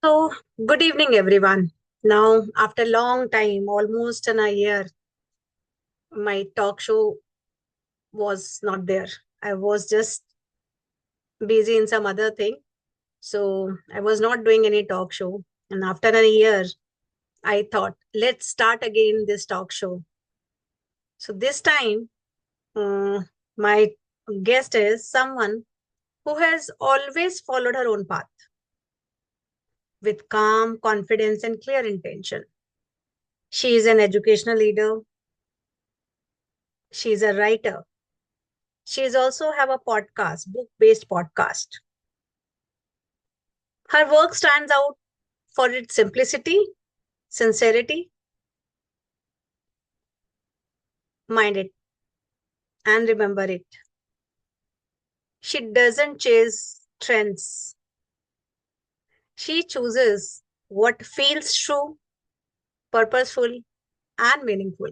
So, good evening, everyone. Now, after long time, almost in a year, my talk show was not there. I was just busy in some other thing. So, I was not doing any talk show. And after a year, I thought, let's start again this talk show. So, this time, uh, my guest is someone who has always followed her own path with calm confidence and clear intention. She is an educational leader, she is a writer. She's also have a podcast, book-based podcast. Her work stands out for its simplicity, sincerity, mind it and remember it. She doesn't chase trends. She chooses what feels true, purposeful, and meaningful.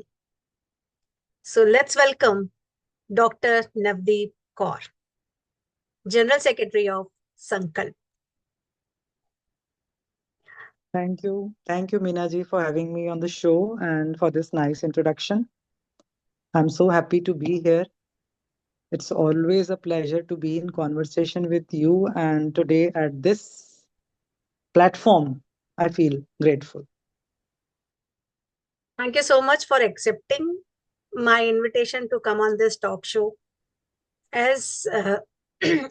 So let's welcome Dr. Navdeep Kaur, General Secretary of Sankalp. Thank you. Thank you, Minaji, for having me on the show and for this nice introduction. I'm so happy to be here. It's always a pleasure to be in conversation with you, and today at this platform, I feel grateful. Thank you so much for accepting my invitation to come on this talk show. As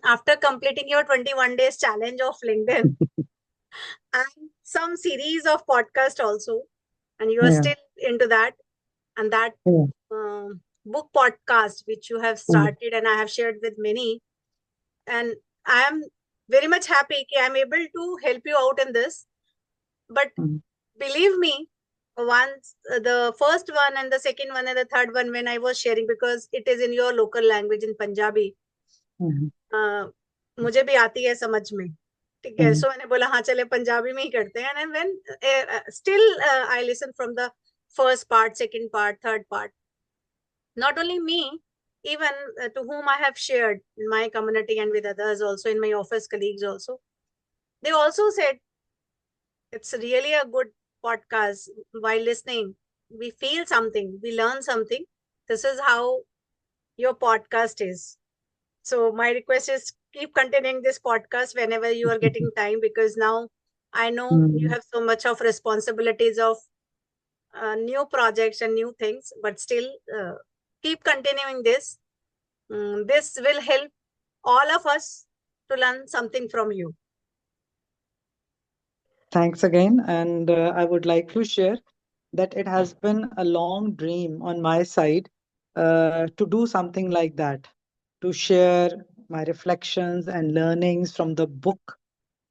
after completing your 21 days challenge of LinkedIn and some series of podcast also, and you are Yeah. still into that, and that Yeah. book podcast which you have Mm, started and I have shared with many, and I am very much happy that I am able to help you out in this. But mm, believe me, once the first one and the second one and the third one when I was sharing, because it is in your local language in Punjabi, mm, मुझे भी आती है समझ में. ठीक है, mm, सो मैंने बोला हाँ चले पंजाबी में ही करते हैं. And when still I listen from the first part, second part, third part, not only me, even to whom I have shared in my community and with others also, in my office colleagues also, they also said it's really a good podcast. While listening, we feel something, we learn something. This is how your podcast is. So my request is keep continuing this podcast whenever you are getting time, because now I know you mm. have so much of responsibilities of new projects and new things, but still keep continuing this. This will help all of us to learn something from you. Thanks again. And I would like to share that it has been a long dream on my side to do something like that, to share my reflections and learnings from the book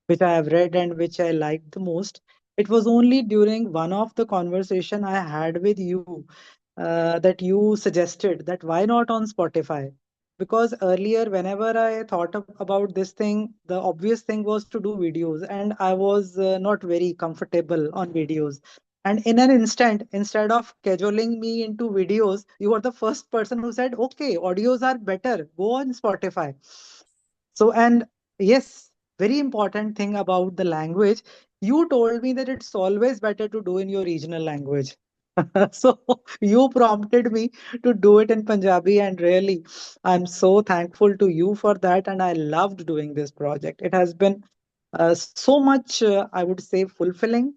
which I have read and which I liked the most. It was only during one of the conversation I had with you that you suggested that why not on Spotify? Because earlier, whenever I thought about this thing, the obvious thing was to do videos, and I was not very comfortable on videos. And in an instant, instead of scheduling me into videos, you were the first person who said, okay, audios are better, go on Spotify. So, and yes, very important thing about the language, you told me that it's always better to do in your regional language. So you prompted me to do it in Punjabi, and really, I'm so thankful to you for that. And I loved doing this project. It has been so much, I would say, fulfilling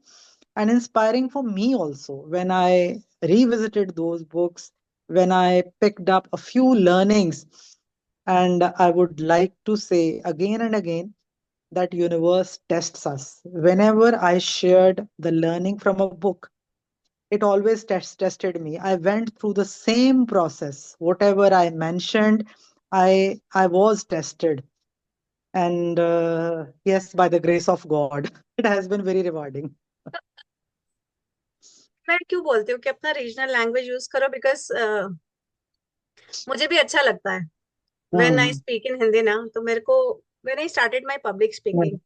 and inspiring for me also. When I revisited those books, when I picked up a few learnings, and I would like to say again and again that universe tests us. Whenever I shared the learning from a book, it always tested me. I went through the same process. Whatever I mentioned, I was tested. And yes, by the grace of God, it has been very rewarding. मैं क्यों बोलती हूँ कि अपना regional language use करो, because मुझे भी अच्छा लगता है when I Hmm. Speak in Hindi ना. तो मेरे को when I started my public speaking,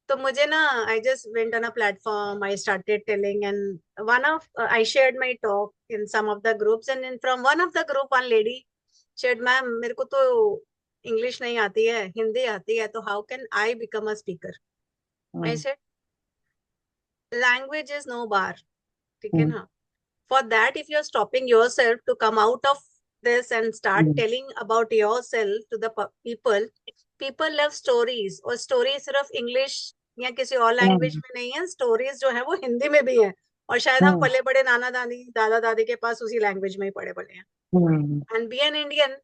तो मुझे ना, I just went on a platform, I started telling, and one of I shared my talk in some of the groups, and in from one of the group one lady shared, ma'am मेरे को तो English नहीं आती है, हिंदी आती है, तो how can I become a speaker? I Hmm. Said language is no bar, ठीक है mm, ना. For that, if you're stopping yourself to come out of this and start mm, telling about yourself to the people, people love stories. और stories सिर्फ English या किसी और language mm, में नहीं है, स्टोरीज जो है वो हिंदी में भी है. और शायद हम mm, पले बड़े नाना दादी दादा दादी के पास उसी लैंग्वेज में ही पढ़े बड़े हैं. mm. And be an Indian,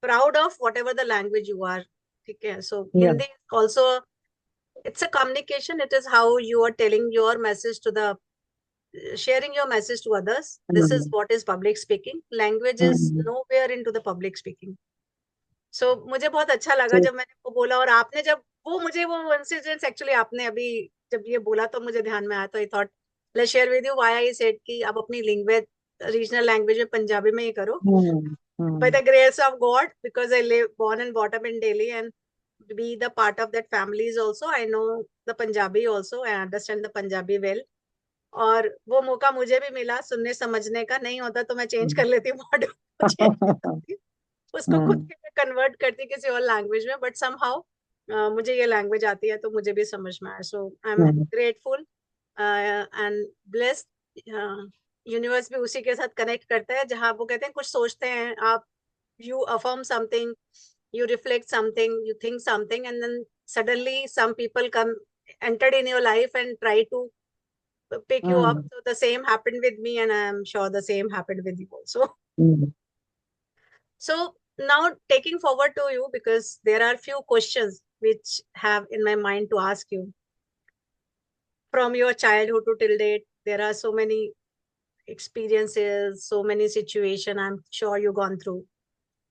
proud of whatever the language you are. ठीक है, so Yeah. Hindi also, it's a communication. It is how you are telling your message to the, sharing your message to others. This is Mm, what is public speaking. Language is mm. nowhere into the public speaking. So मुझे बहुत अच्छा लगा So, जब मैंने वो बोला, और आपने जब वो मुझे वो इंसिडेंट एक्चुअली आपने अभी जब ये बोला तो मुझे ध्यान में आया. तो I thought let's share with you why I said कि आप अपनी लैंग्वेज, रीजनल लैंग्वेज में पंजाबी में ही करो. mm, By mm, the grace of God, because I live born and brought up in Delhi and be the part of that families also, I know the Punjabi also, I understand the Punjabi well. और वो मौका मुझे भी मिला सुनने समझने का. नहीं होता तो मैं चेंज कर mm. लेती वर्ड को, चेंज करती, उसको खुद Mm, के कन्वर्ट करती किसी और लैंग्वेज में. बट समहाउ मुझे ये लैंग्वेज आती है तो मुझे भी समझ में आया. So I am mm, grateful and blessed. Universe भी उसी के साथ कनेक्ट करता है जहाँ वो कहते हैं कुछ सोचते हैं आप, you affirm something, you reflect something, you think something, and then suddenly some people come, entered in your life and try to pick you up. mm, So the same happened with me, and I am sure the same happened with you also. mm. So now taking forward to you, because there are few questions which have in my mind to ask you. From your childhood to till date, there are so many experiences, so many situations I'm sure you've gone through.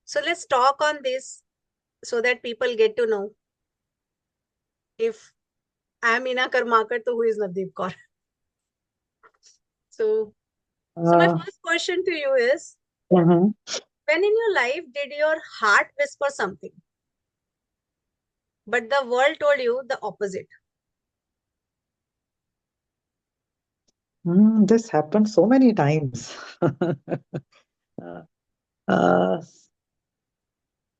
So let's talk on this so that people get to know if I'm Ina Karmakar, so who is Navdeep Kaur? So, so my Uh, first question to you is, mhm. when in your life did your heart whisper something, but the world told you the opposite? This happened so many times. Uh, uh,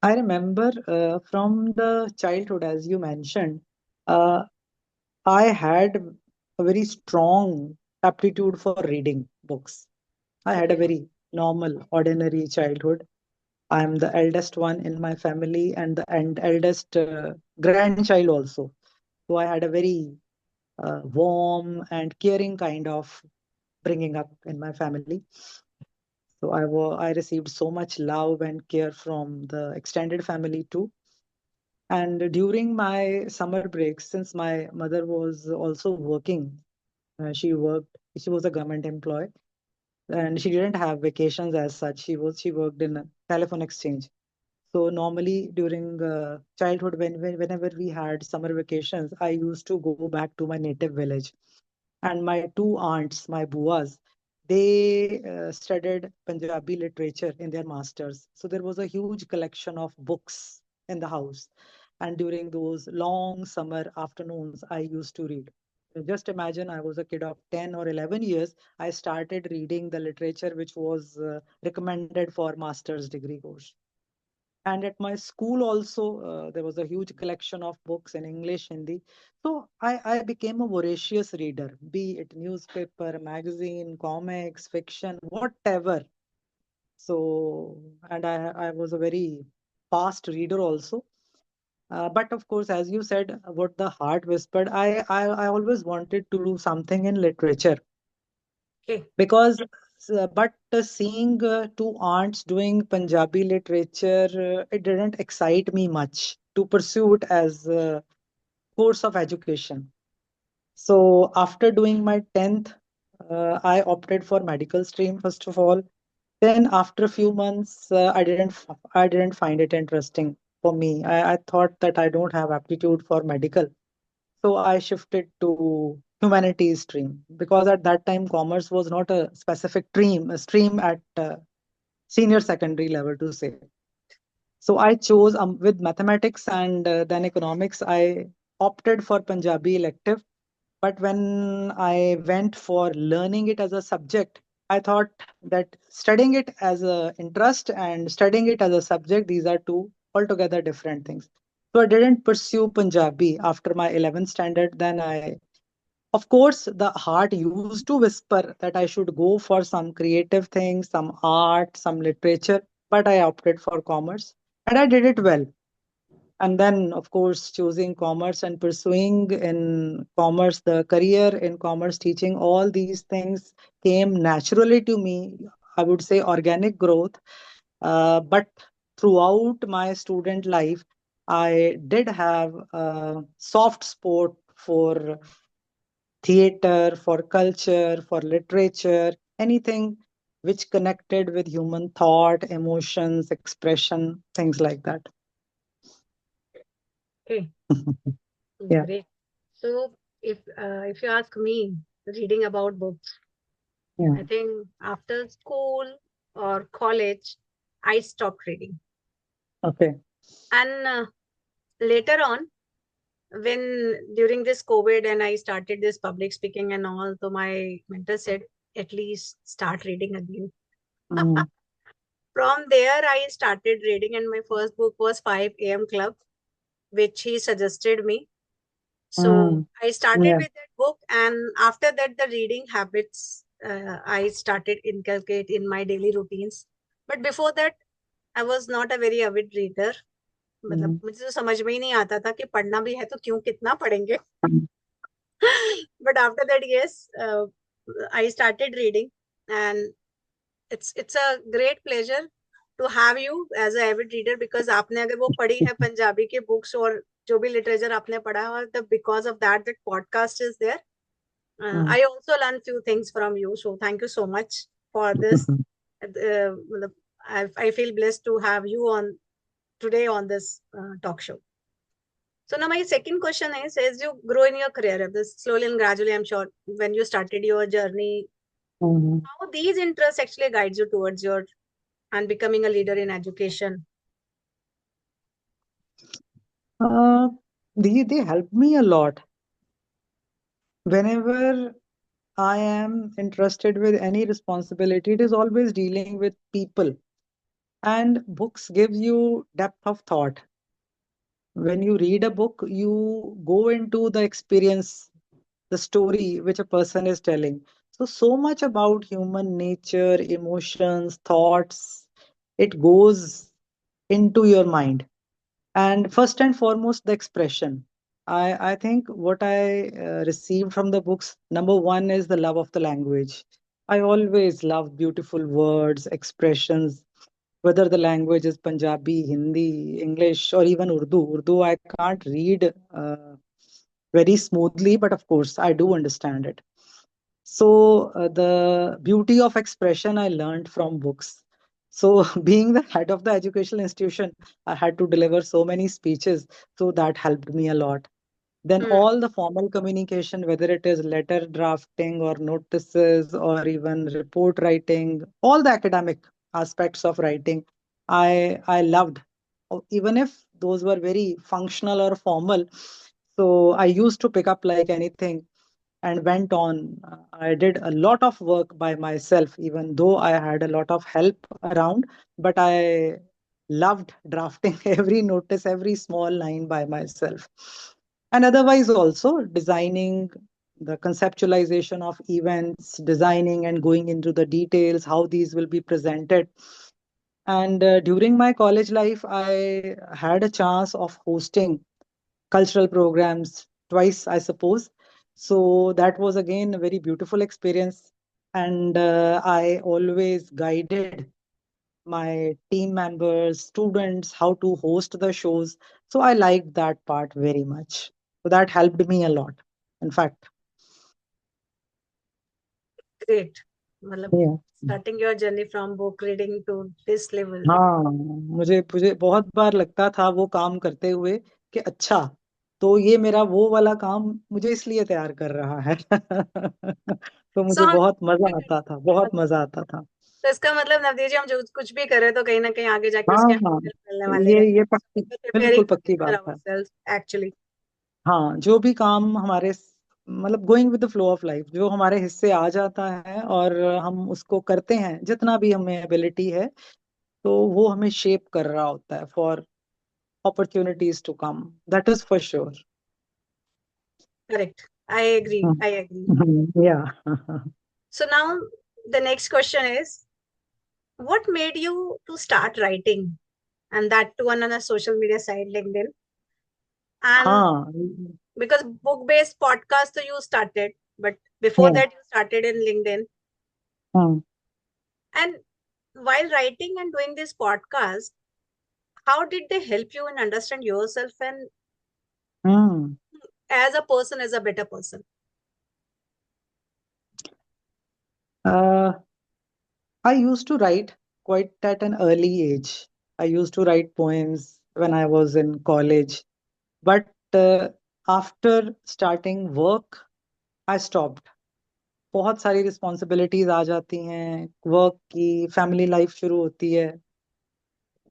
I remember from the childhood, as you mentioned, uh, I had a very strong aptitude for reading books. I had a Okay, very normal, ordinary childhood. I am the eldest one in my family and the eldest grandchild also. So I had a very warm and caring kind of bringing up in my family. So I received so much love and care from the extended family too. And during my summer breaks, since my mother was also working, she was a government employee, and she didn't have vacations as such. She worked in a telephone exchange. So normally during childhood, whenever we had summer vacations, I used to go back to my native village. And my two aunts, my buas, they studied Punjabi literature in their masters. So there was a huge collection of books in the house. And during those long summer afternoons, I used to read. Just imagine I was a kid of 10 or 11 years. I started reading the literature which was recommended for master's degree course. And at my school also, there was a huge collection of books in English, Hindi. So I became a voracious reader, be it newspaper, magazine, comics, fiction, whatever. So, and I was a very fast reader also. But of course, as you said, what the heart whispered, I always wanted to do something in literature okay, because seeing two aunts doing Punjabi literature, it didn't excite me much to pursue it as a course of education. So after doing my 10th, I opted for medical stream first of all. Then after a few months, I didn't find it interesting for me. I thought that I don't have aptitude for medical. So I shifted to humanities stream because at that time commerce was not a specific stream at senior secondary level to say. So I chose with mathematics and then economics. I opted for Punjabi elective. But when I went for learning it as a subject, I thought that studying it as a interest and studying it as a subject, these are two altogether different things. So I didn't pursue Punjabi after my 11th standard. Then I Of course, the heart used to whisper that I should go for some creative things, some art, some literature, but I opted for commerce and I did it well. And then, of course, choosing commerce and pursuing in commerce, the career in commerce, teaching, all these things came naturally to me. I would say organic growth. But throughout my student life, I did have a soft spot for theater, for culture, for literature, anything which connected with human thought, emotions, expression, things like that. Okay, Yeah. great. So if you ask me, reading about books, Yeah. I think after school or college, I stopped reading. Okay. And later on, when during this COVID and I started this public speaking and all, so my mentor said, at least start reading again. Mm, From there, I started reading, and my first book was 5 a.m. Club, which he suggested me. So mm, I started yeah. with that book, and after that, the reading habits I started inculcate in my daily routines. But before that, I was not a very avid reader. मतलब Mm, मुझे तो समझ में ही नहीं आता था कि पढ़ना भी है तो क्यों कितना पढ़ेंगे. mm, But after that, yes, I started reading, and it's a great pleasure to have you as a avid reader, because आपने अगर वो पढ़ी है पंजाबी के बुक्स और जो भी लिटरेचर आपने पढ़ा है, और the because of that that podcast is there. mm. I also learned few things from you, so thank you so much for this. मतलब, I feel blessed to have you on today on this talk show. So now my second question is, as you grow in your career, this slowly and gradually, I'm sure when you started your journey, Mm. how these interests actually guides you towards your and becoming a leader in education. Uh, they help me a lot. Whenever I am interested with any responsibility, it is always dealing with people. And books give you depth of thought. When you read a book, you go into the experience, the story which a person is telling. So much about human nature, emotions, thoughts, it goes into your mind. And first and foremost, the expression. I think what I received from the books, number one is the love of the language. I always love beautiful words, expressions, whether the language is Punjabi, Hindi, English, or even Urdu. Urdu, I can't read very smoothly, but of course, I do understand it. So, the beauty of expression I learned from books. So, being the head of the educational institution, I had to deliver so many speeches. So, that helped me a lot. Then, Hmm. all the formal communication, whether it is letter drafting or notices or even report writing, all the academic aspects of writing, I loved. Even if those were very functional or formal. So, I used to pick up like anything and went on. I did a lot of work by myself, even though I had a lot of help around, but I loved drafting every notice, every small line by myself. And otherwise, also designing the conceptualization of events, designing and going into the details, how these will be presented. And during my college life, I had a chance of hosting cultural programs twice, I suppose. So that was again a very beautiful experience. And I always guided my team members, students, how to host the shows. So I liked that part very much. So that helped me a lot, in fact. Great. मतलब, Yeah. starting your journey from book reading to this level. हाँ, मुझे मुझे बहुत बार लगता था वो काम करते हुए कि अच्छा, तो ये मेरा वो वाला काम मुझे इसलिए तैयार कर रहा है। तो So मुझे हम बहुत कुछ भी मजा आता था, करते हैं, बहुत मजा आता था। तो इसका मतलब नवदीप जी, हम जो कुछ भी करें तो कहीं ना कहीं आगे जाके हाँ उसके हाँ, हेल्प मिलने वाले हैं. ये So पक्की, we are बिल्कुल preparing to पक्की prepare बात है। ourselves actually. हाँ, जो भी काम हमारे मतलब going with the flow of life, जो हमारे हिस्से आ जाता है और हम उसको करते हैं, जितना भी हमें एबिलिटी है, तो वो हमें शेप कर रहा होता है for opportunities to come. That is for sure. Correct. I agree. I agree. Yeah. So now the next question is, what made you to start writing, and that too on a social media site, LinkedIn? And हाँ. because book-based podcast so you started, but before Yeah. that you started in LinkedIn. Hmm. And while writing and doing this podcast, how did they help you in understand yourself and Hmm. as a person, as a better person? Uh, I used to write quite at an early age. I used to write poems when I was in college. But after starting work, I stopped. बहुत सारी responsibilities आ जाती हैं, work की, family life शुरू होती है,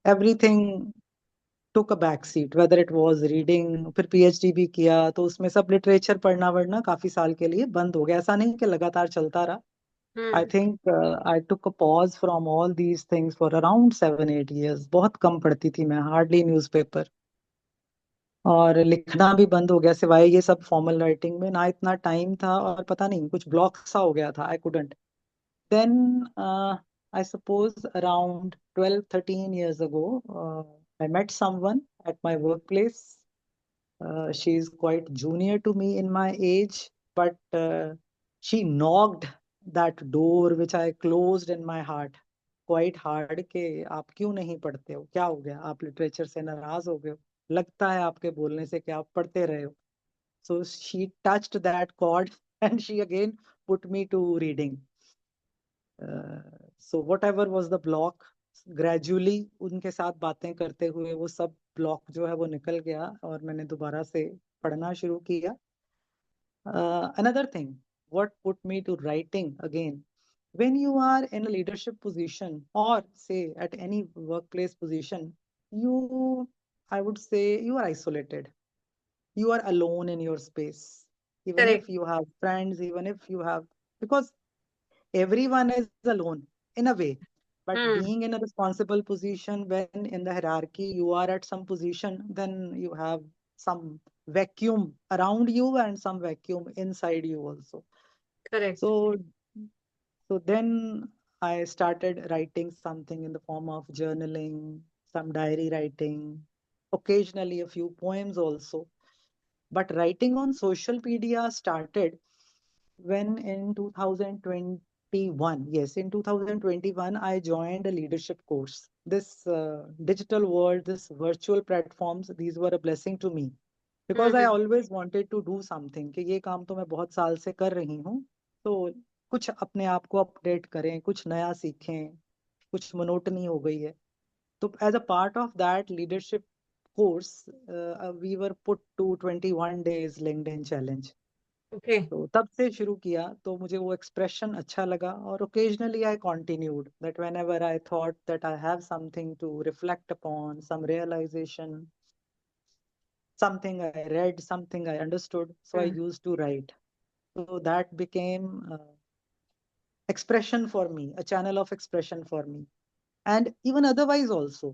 everything took a back seat, whether it was reading, फिर PhD भी किया, तो उसमें सब लिटरेचर पढ़ना वढ़ना काफी साल के लिए बंद हो गया। ऐसा नहीं कि लगातार चलता रहा। आई Hmm. Think I took a pause from all these things for around 7 8 years। बहुत कम पढ़ती थी मैं, हार्डली न्यूज़पेपर, और लिखना भी बंद हो गया, सिवाय ये सब फॉर्मल राइटिंग में ना इतना टाइम था, और पता नहीं कुछ ब्लॉक सा हो गया था, I couldn't. Then, I suppose around 12 13 years ago, I met someone at my workplace. She is quite junior to me in my age, but she knocked that door which I closed in my heart quite hard कि आप क्यों नहीं पढ़ते हो, क्या हो गया, आप लिटरेचर से नाराज हो गए हो, लगता है आपके बोलने से कि आप पढ़ते रहे हो। So she touched that chord and she again put me to reading. So what ever was the block, gradually उनके साथ बातें करते हुए वो सब ब्लॉक जो है वो निकल गया, और मैंने दोबारा से पढ़ना शुरू किया। Another thing, what put me to writing again, when you are in a leadership position or say at any workplace position, you, I would say, you are isolated. You are alone in your space. Even Correct. if you have friends, even if you have, because everyone is alone in a way, but Hmm. being in a responsible position, when in the hierarchy you are at some position, then you have some vacuum around you and some vacuum inside you also. Correct. So so then I started writing something in the form of journaling, some diary writing, occasionally a few poems also. But writing on social media started when in 2021, yes, in 2021, I joined a leadership course. This digital world, this virtual platforms, these were a blessing to me because I Hmm. always wanted to do something कि ये काम तो मैं बहुत साल से कर रही हूँ, तो कुछ अपने आप को अपडेट करें, कुछ नया सीखें, कुछ मोनोटनी हो गई है। तो as a part of that leadership course, we were put to 21 days LinkedIn challenge। Okay. तो तब से शुरू किया, तो मुझे वो एक्सप्रेशन अच्छा लगा, और occasionally I continued that whenever I thought that I have something to reflect upon, some realization, something I read, something I understood, so I Hmm. Used to write. So that became expression for me, a channel of expression for me. And even otherwise also,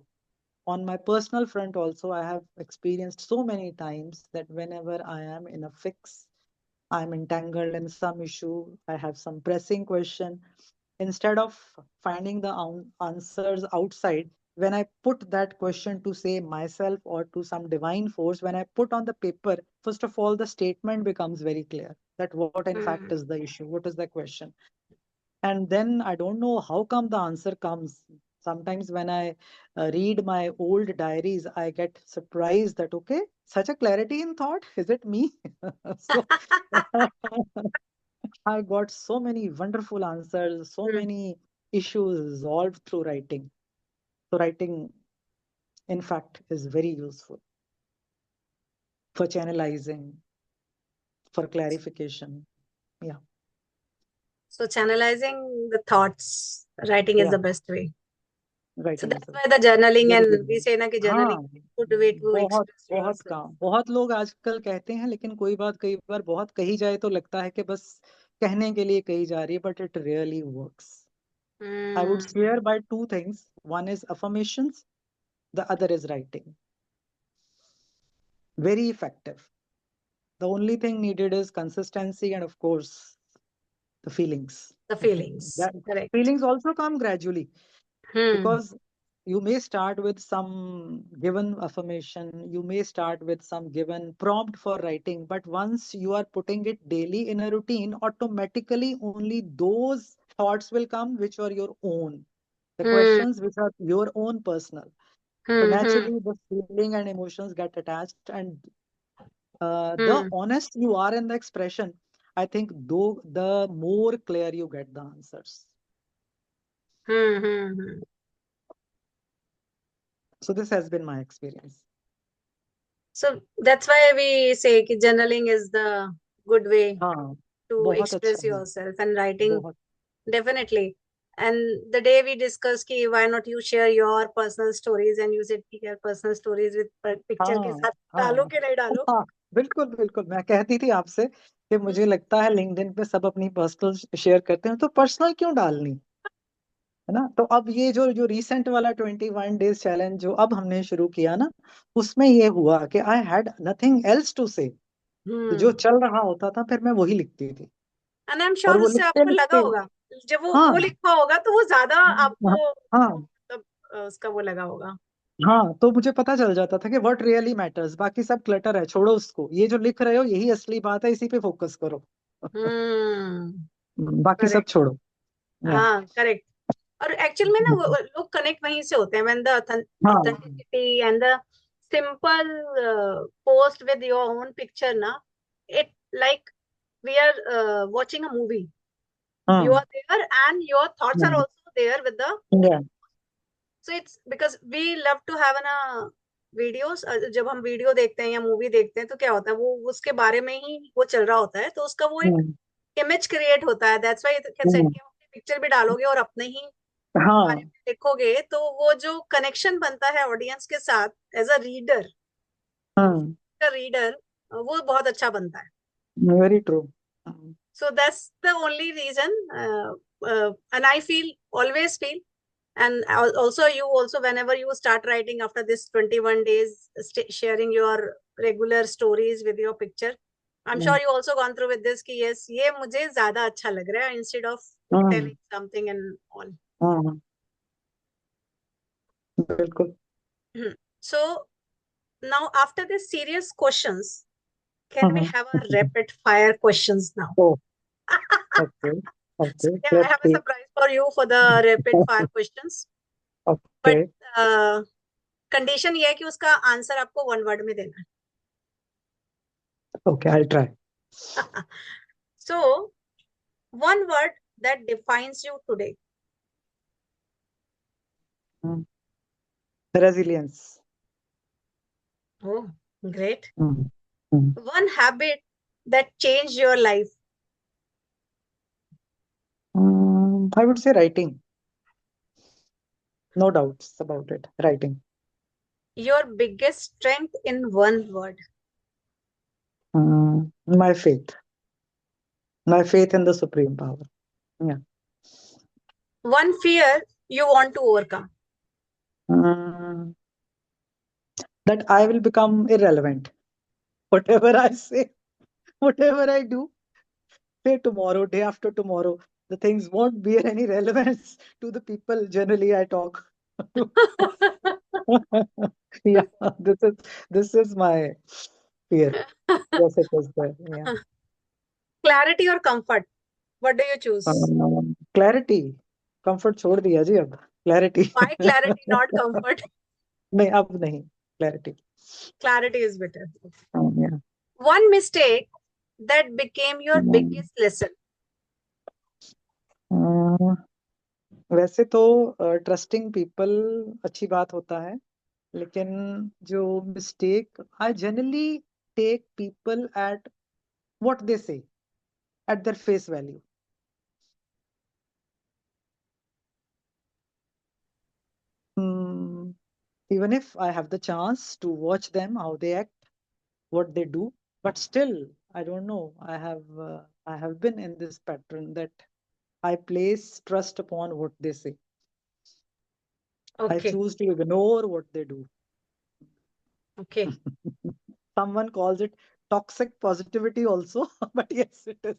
on my personal front also, I have experienced so many times that whenever I am in a fix, I'm entangled in some issue, I have some pressing question, instead of finding the answers outside, when I put that question to say myself or to some divine force, when I put on the paper, first of all, the statement becomes very clear that what in fact Hmm. is the issue, what is the question. And then I don't know how come the answer comes. Sometimes when I read my old diaries, I get surprised that, okay, such a clarity in thought, is it me? So I got so many wonderful answers, so Hmm. many issues resolved through writing. So writing, in fact, is very useful for channelizing, for clarification. Yeah, So channelizing the thoughts, writing is yeah, the best way. So writing is that's a why the journaling very good and we one. say na कि journaling हाँ, is a good way to बहुत express बहुत yourself. काम, बहुत लोग आजकल कहते हैं, लेकिन कोई बात कई बार बहुत कही जाए तो लगता है कि बस कहने के लिए कही जा रही है, but it really works. I would Hmm. swear by two things. One is affirmations, the other is writing. Very effective. The only thing needed is consistency and, of course, the feelings. The feelings. That Correct. feelings also come gradually, Hmm. because you may start with some given affirmation, you may start with some given prompt for writing, but once you are putting it daily in a routine, automatically only those thoughts will come which are your own, the Hmm. questions which are your own personal. So Hmm. Hmm. naturally, the feeling and emotions get attached, and the Hmm. honest you are in the expression, I think, though the more clear you get the answers. Hmm. Hmm. Hmm. So this has been my experience. So that's why we say कि journaling is the good way हाँ, to बहुत अच्छा express है, yourself, and writing बहुत. definitely. And the day we discussed कि why not you share your personal stories, and you said कि your personal stories with picture के हाँ, साथ डालो हाँ, कि नहीं डालो. हाँ, बिल्कुल बिल्कुल, मैं कहती थी आपसे कि मुझे लगता है लिंक्डइन पे सब अपनी पर्सनल शेयर करते हैं, तो पर्सनल क्यों डालनी, है ना? तो अब ये जो जो रिसेंट वाला 21 डेज चैलेंज जो अब हमने शुरू किया ना, उसमें ये हुआ कि I had nothing else to say, तो जो हम्म. चल रहा होता था फिर मैं वही लिखती थी, एंड आई एम और श्योर वो उससे लिखते आपको लगा लिखते. होगा, जब वो हाँ, लिखा होगा तो वो ज्यादा हाँ, आपको हाँ, मतलब उसका वो लगा होगा. हाँ, तो मुझे पता चल जाता था कि व्हाट रियली मैटर्स, बाकी सब क्लटर है, छोड़ो उसको, ये जो लिख रहे हो यही असली बात है, इसी पे फोकस करो. हम्म. बाकी सब करेक्ट. छोड़ो. या. हाँ, करेक्ट. और एक्चुअल में ना वो लोग कनेक्ट वहीं से होते हैं, व्हेन द हाँ, authenticity and the simple post with your own picture ना, it like we are watching a movie. You हाँ, are there and your thoughts are also there with the. या, So it's because we love to have ना videos. जब हम video देखते हैं या movie देखते हैं तो क्या होता है, वो उसके बारे में ही वो चल रहा होता है, तो उसका वो एक हम्म, इमेज क्रिएट होता है. दैट्स व्हाई सेट हम्म, कि अपनी पिक्चर भी डालोगे और अपने ही बारे हाँ, में लिखोगे, तो वो जो कनेक्शन बनता है ऑडियंस के साथ एज अ रीडर, हाँ, का रीडर, वो बहुत अच्छा बनता है. Very true. So that's the only reason. And I feel, always feel, and also you also, whenever you start writing after this 21 days, sharing your regular stories with your picture, I'm sure you also gone through with this कि yes, ये मुझे ज्यादा अच्छा लग रहा है, instead of telling something and all. बिल्कुल. So now after this serious questions, can we have a rapid fire questions now? Oh, okay, So okay, yeah, I let's have a see. surprise for you for the rapid fire questions. Okay, But condition ये है कि उसका answer आपको one word में देना okay, I try. है. So one word that defines you today. Resilience. Oh, great. One habit that changed your life. I would say writing. No doubts about it. Writing. Your biggest strength in one word. My faith. My faith in the supreme power. Yeah. One fear you want to overcome. Mm, that I will become irrelevant. Whatever I say, whatever I do, say tomorrow, day after tomorrow, the things won't bear any relevance to the people generally I talk to. Yeah, this is my fear. Yes, it is there. Yeah. Clarity or comfort. What do you choose? Clarity. Comfort छोड़ दिया जी अब. Clarity. Why clarity, not comfort? नहीं, अब नहीं. Clarity. Clarity is better. One mistake that became your biggest lesson. वैसे तो trusting people अच्छी बात होता है, लेकिन जो mistake, I generally take people at what they say, at their face value. Even if I have the chance to watch them, how they act, what they do, but still, I don't know. I have been in this pattern that I place trust upon what they say. I Okay. choose to ignore what they do. Okay. Someone calls it toxic positivity also, but yes, it is.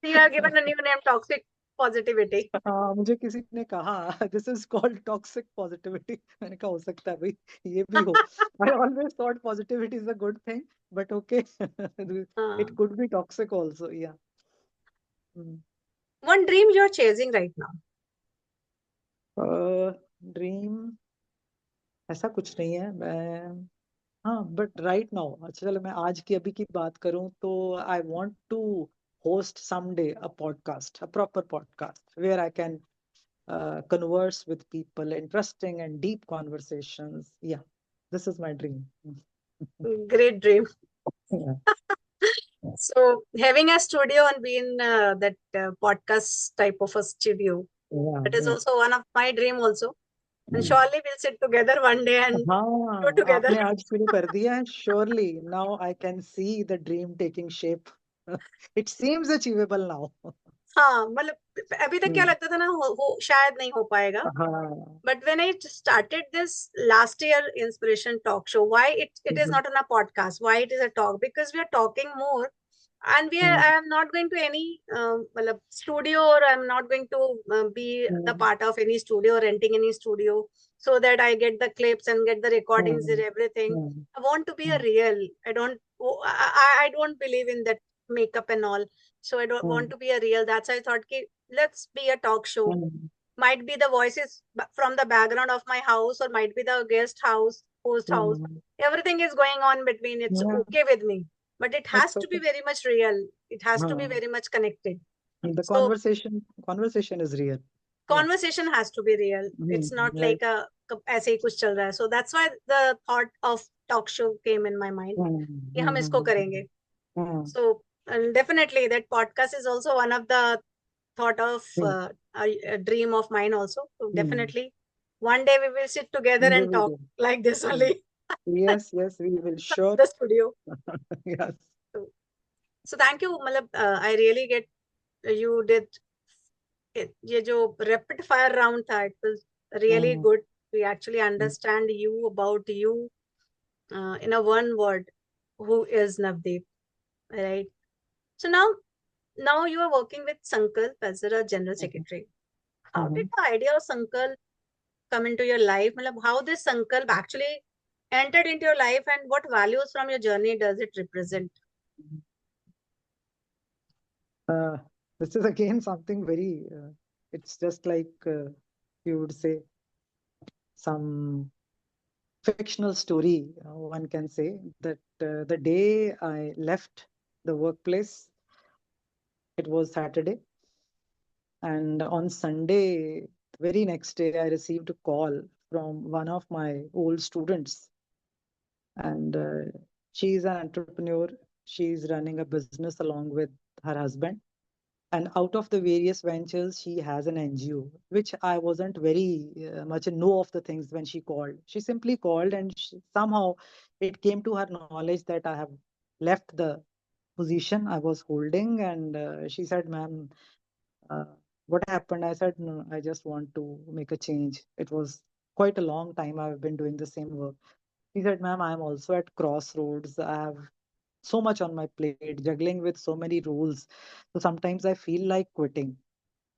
You have given a new name, toxic positivity. हाँ, मुझे किसी ने कहा this is called toxic positivity मैंने कहा हो सकता है भाई ये भी हो I always thought positivity is a good thing but okay it हाँ. कुड बी टॉक्सिक आल्सो या One dream you're chasing right now. Dream ऐसा कुछ नहीं है मैं हाँ बट राइट नाउ अच्छा चलो मैं आज की अभी की बात करूं तो I want to host someday a podcast, a proper podcast where I can converse with people, interesting and deep conversations. Yeah, this is my dream. Great dream. Yeah, So having a studio and being that podcast type of a studio, yeah, that is yeah. also one of my dream also. And surely we'll sit together one day and do हाँ together. आपने आज शुरू कर दिया है surely now I can see the dream taking shape. It seems achievable now. हाँ, मतलब अभी तक क्या हम्म, लगता था ना, शायद नहीं हो पाएगा. हाँ But when I started this last year inspiration talk show, why it is hmm, not on a podcast? Why it is a talk? Because we are talking more, and hmm, I am not going to any मतलब studio, or I'm not going to be the hmm, part of any studio or renting any studio so that I get the clips and get the recordings and hmm, everything. Hmm, I want to be a hmm, real. I don't. I don't believe in that makeup and all. So I don't want hmm, to be a real. That's why I thought, ki, let's be a talk show. Hmm, Might be the voices from the background of my house, or might be the guest house, host house. Hmm, Everything is going on between. It's yeah, okay with me, but it has it's to be okay. very much real. It has to be हाँ, very much connected. the So conversation is real. Yeah. conversation has to be real. It's not Right. like a ऐसे ही कुछ चल रहा है. So that's why the thought of talk show came in my mind हम्म, कि हम इसको हम्म, करेंगे. हम्म, So definitely that podcast is also one of the thought of hmm, a dream of mine also. So hmm, definitely one day we will sit together we and will talk do. like this Mm. only. Yes, yes, we will. Sure. The studio. Yes. So, so thank you. मतलब I really get you did it. ये जो rapid fire round था, it was really Mm, good. We actually mm, understand you about you in a one word. Who is Navdeep? Right. So now you are working with Sankalp as a general mhm, secretary. How did mhm. the idea of Sankalp come into your life? Matlab, how this Sankalp actually entered into your life, and what values from your journey does it represent? Uh, this is again something very, it's just like you would say some fictional story, one can say that the day I left the workplace, it was Saturday. And on Sunday, very next day, I received a call from one of my old students. And she's an entrepreneur. She's running a business along with her husband. And out of the various ventures, she has an NGO, which I wasn't very much in know of the things when she called. She simply called, and somehow it came to her knowledge that I have left the position I was holding. And she said, "Ma'am, uh, what happened?" I said, "No, I just want to make a change. It was quite a long time I've been doing the same work." She said, "Ma'am, I'm also at crossroads. I have so much on my plate, juggling with so many roles. So sometimes I feel like quitting.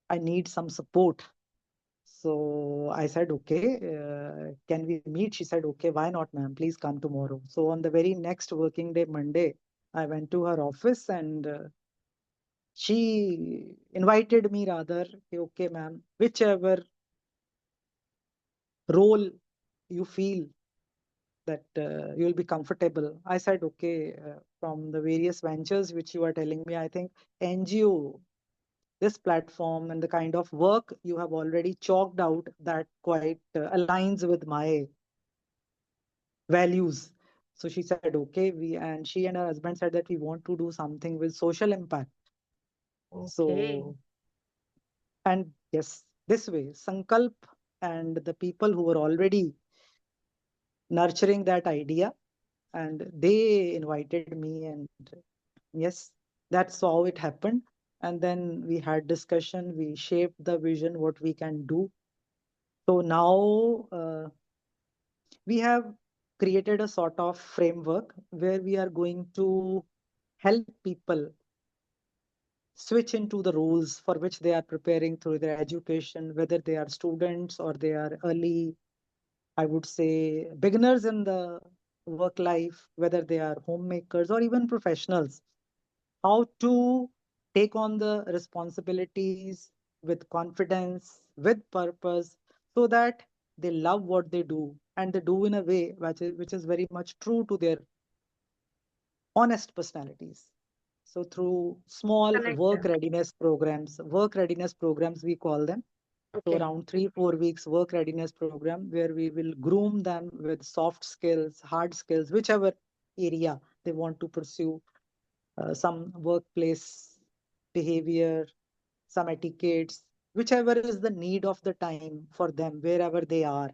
I need some support." So I said, "Okay, can we meet?" She said, "Okay, why not, ma'am? Please come tomorrow." So on the very next working day, Monday, I went to her office, and she invited me rather, "Okay, ma'am, whichever role you feel that you'll be comfortable." I said, "Okay, from the various ventures which you are telling me, I think NGO, this platform and the kind of work you have already chalked out that quite aligns with my values." So she said, "Okay," and she and her husband said that we want to do something with social impact. Okay. So, and yes, this way, Sankalp and the people who were already nurturing that idea, and they invited me, and yes, that's how it happened. And then we had discussion, we shaped the vision, what we can do. So now we have created a sort of framework where we are going to help people switch into the roles for which they are preparing through their education, whether they are students or they are early, I would say, beginners in the work life, whether they are homemakers or even professionals, how to take on the responsibilities with confidence, with purpose, so that they love what they do and they do in a way which is very much true to their honest personalities. So through small Connect them. work readiness programs we call them. So Okay. around 3, 4 weeks work readiness program where we will groom them with soft skills, hard skills, whichever area they want to pursue, some workplace behavior, some etiquettes, whichever is the need of the time for them, wherever they are.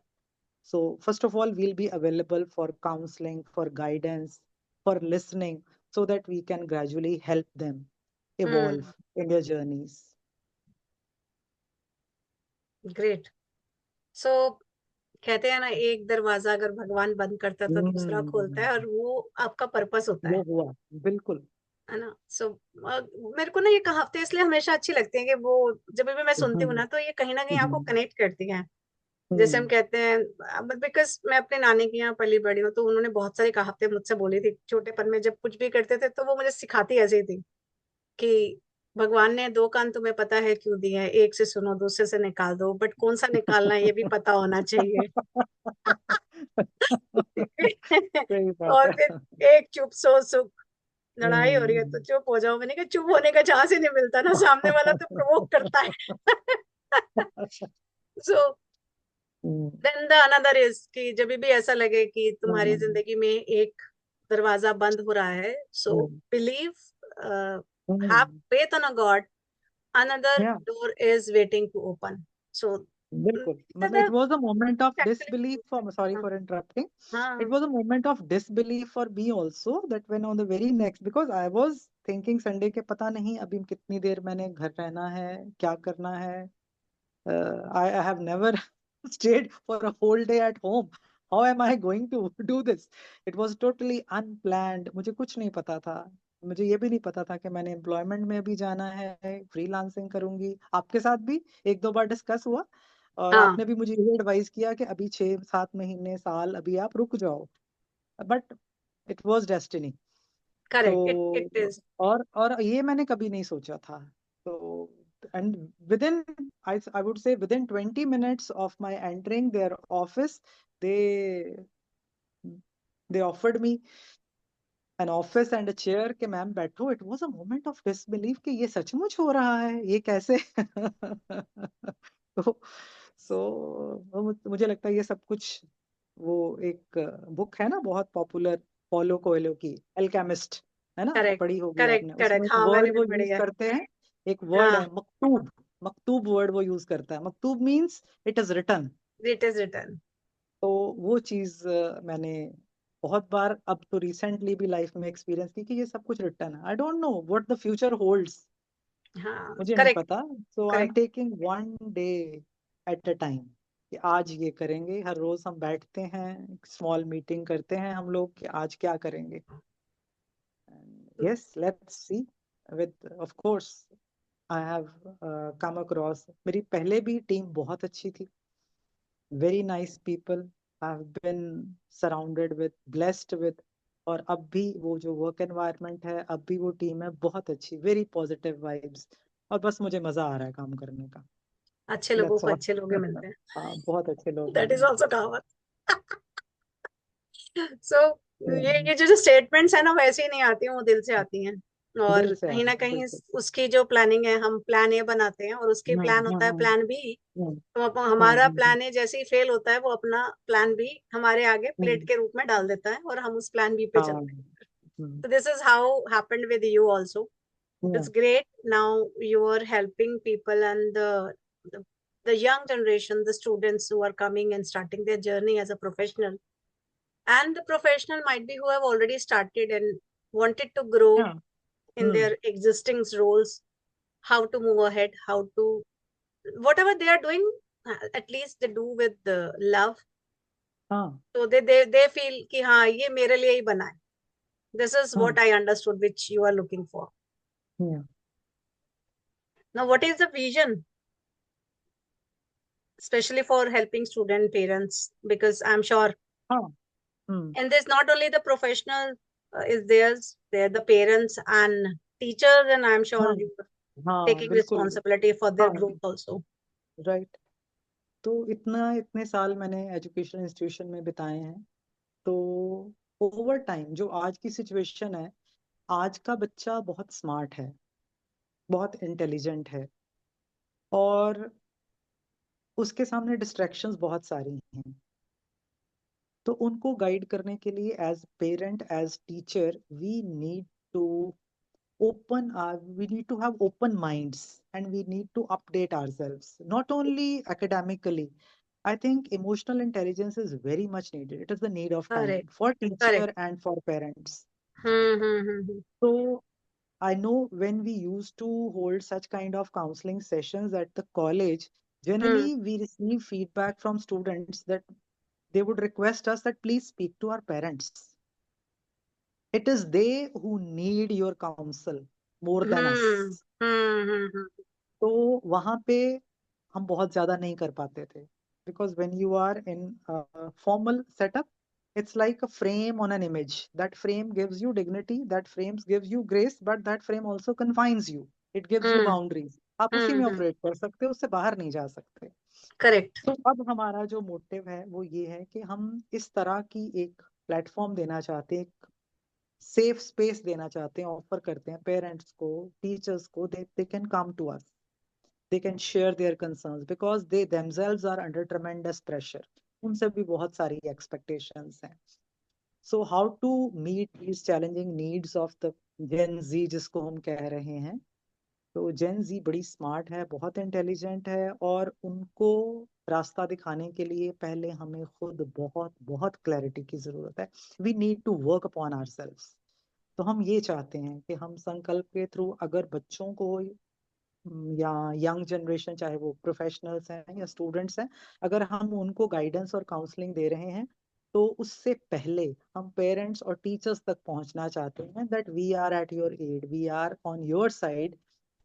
So, first of all, we'll be available for counseling, for guidance, for listening, so that we can gradually help them Hmm. evolve in their journeys. ग्रेट. So कहते हैं ना, एक दरवाजा अगर भगवान बंद करता है तो दूसरा खोलता है, हम्म, और वो आपका पर्पस होता वो है हुआ, बिल्कुल। है ना. सो मेरे को ना ये कहावतें इसलिए हमेशा अच्छी लगती हैं कि वो जब भी मैं सुनती हूँ हम्म, ना, तो ये कहीं ना कहीं आपको हम्म, कनेक्ट करती हैं. जैसे हम हम्म, कहते हैं, बिकॉज मैं अपने नानी के यहाँ पली बड़ी हूँ, तो उन्होंने बहुत सारी कहावतें मुझसे बोली थी छोटेपन में. जब कुछ भी करते थे तो वो मुझे सिखाती ऐसे ही थी कि भगवान ने दो कान तुम्हें पता है क्यों दिए हैं, एक से सुनो दूसरे से निकाल दो, बट कौन सा निकालना है ये भी पता होना चाहिए. सही बात और है। फिर एक चुप सो सुख. लड़ाई हो रही है तो हम्म। चुप हो जाओ. मैंने कहा चुप होने का चांस ही नहीं मिलता ना, सामने वाला तो प्रोवोक करता है. So hmm, then the another is कि जब भी ऐसा लगे कि तुम्हारी हम्म, जिंदगी में एक दरवाजा बंद हो रहा है, so hmm, believe, have hmm, faith on a god, another yeah. Door is waiting to open. So बिल्कुल, मतलब it was a moment of disbelief for, sorry हाँ. फॉर इंटरप्टिंग, इट हाँ. Was a moment of disbelief for me also, that when on the very next, because I was thinking Sunday के पता नहीं अभी कितनी देर मैंने घर रहना है, क्या करना है. I have never stayed for a whole day at home. How am I going to do this? It was totally unplanned. मुझे कुछ नहीं पता था. मुझे ये भी नहीं पता था कि मैंने एम्प्लॉयमेंट में भी जाना है, फ्रीलांसिंग करूंगी. आपके साथ भी 1, 2 बार डिस्कस हुआ और हाँ. आपने भी मुझे ये एडवाइस किया कि अभी 6, 7 महीने, साल अभी आप रुक जाओ. But it was destiny. Correct. It तो इज. और ये मैंने कभी नहीं सोचा था. तो and within I would say within 20 minutes of my entering their office, they they offered me an office and a chair कि मैम बैठो. It was a moment of disbelief कि ये सचमुच हो रहा है, ये कैसे. तो मुझे लगता है ये सब कुछ, वो एक बुक है ना बहुत पॉपुलर, पॉलो कोएल्हो की, एल्केमिस्ट, है ना, करेक्ट. पढ़ी होगी करेक्ट. आपने. उसमें करेक्ट. एक हाँ, मैंने वर्ड भी वो पढ़ी यूज है. करते हैं, एक वर्ड है हाँ. मकतूब. मकतूब वर्ड वो यूज करता है. मकतूब means it is written. It is return. तो वो चीज मैंने बहुत बार अब तो रिसेंटली भी लाइफ में एक्सपीरियंस की कि ये सब कुछ रिटर्न है. I don't know what the future holds, हाँ. मुझे नहीं करेक्ट. पता. So I am correct. Taking one day at a time, कि आज ये करेंगे. हर रोज हम बैठते हैं, स्मॉल मीटिंग करते हैं हम लोग कि आज क्या करेंगे. Yes, let's see. With of course I have come across, मेरी पहले भी टीम बहुत अच्छी थी. Very nice people I have been surrounded with, blessed with. और अब भी वो जो वर्क एनवायरनमेंट है, अब भी वो टीम है बहुत अच्छी, वेरी पॉजिटिव वाइब्स. और बस मुझे मजा आ रहा है काम करने का. अच्छे लोगों दैट्स को ऑल. अच्छे लोग ही मिलते हैं. हाँ, बहुत अच्छे लोग दैट मिले इज हैं. ऑल्सो कहावत. सो हम्म, ये जो स्टेटमेंट्स है ना, वैसे ही नहीं आती हैं, वो दिल से आती हैं. और दिल से कहीं ना आए, कहीं बिल्कुल. उसकी जो प्लानिंग है, हम प्लान ए बनाते हैं और उसकी प्लान होता है हम्म, प्लान बी. हम्म, तो हम्म, हमारा प्लान ए जैसे ही फेल होता है, वो अपना प्लान बी हमारे आगे प्लेट हम्म, के रूप में डाल देता है, और हम उस प्लान बी पे हाँ, चलते हैं. हम्म, So this is how happened with you also. Hmm, It's great. Now you are helping people, and the the young generation, the students who are coming and starting their journey as a professional, and the professional might be who have already started and wanted to grow हाँ, in their existing roles, how to move ahead, how to whatever they are doing, at least they do with the love, हाँ। तो they feel कि हाँ ये मेरे लिए ही बना है. This is hmm. What I understood which you are looking for. Hmm. Now what is the vision, especially for helping student parents, because I'm sure, हाँ। Hmm. and there's not only the professional is there the parents and teachers, and I'm sure हाँ। you are हाँ taking बिल्कुल। responsibility for their हाँ। growth also. Right. तो इतने साल मैंने education institution में बिताए हैं, तो ओवर टाइम जो आज की सिचुएशन है, आज का बच्चा बहुत स्मार्ट है, बहुत इंटेलिजेंट है, और उसके सामने डिस्ट्रैक्शंस बहुत सारी हैं। तो उनको गाइड करने के लिए as parent, as teacher, we need to we need to have open minds, and we need to update ourselves, not only academically. I think emotional intelligence is very much needed. It is the need of time Correct. for teacher Correct. and for parents. Hmm. So I know when we used to hold such kind of counseling sessions at the college, Hmm. generally we receive feedback from students that they would request us that please speak to our parents. It is they who need your counsel more than Hmm. us. Hmm. तो वहां पे हम बहुत ज्यादा नहीं कर पाते थे, because when you are in formal setup, it's like a frame on an image. That frame gives you dignity, that frame gives you grace, but that frame also confines you. It gives you Hmm. boundaries. आप उसी में Hmm. Operate कर सकते हो, उससे बाहर नहीं जा सकते. Correct. तो अब हमारा जो मोटिव है वो ये है कि हम इस तरह की एक प्लेटफॉर्म देना चाहते हैं, एक सेफ स्पेस देना चाहते हैं, ऑफर करते हैं पेरेंट्स को, टीचर्स को. They can come to us, they can share their concerns because they themselves are under tremendous pressure. उनसे भी बहुत सारी expectations हैं. So how to meet these challenging needs of the Gen Z जिसको हम कह रहे हैं. तो Gen Z बड़ी स्मार्ट है, बहुत इंटेलिजेंट है, और उनको रास्ता दिखाने के लिए पहले हमें खुद बहुत बहुत क्लैरिटी की जरूरत है. We need to work upon ourselves. तो हम ये चाहते हैं कि हम संकल्प के थ्रू अगर बच्चों को या यंग जनरेशन, चाहे वो प्रोफेशनल्स हैं या स्टूडेंट्स हैं, अगर हम उनको गाइडेंस और काउंसलिंग दे रहे हैं, तो उससे पहले हम पेरेंट्स और टीचर्स तक पहुंचना चाहते हैं that we are at your aid, we are on your side,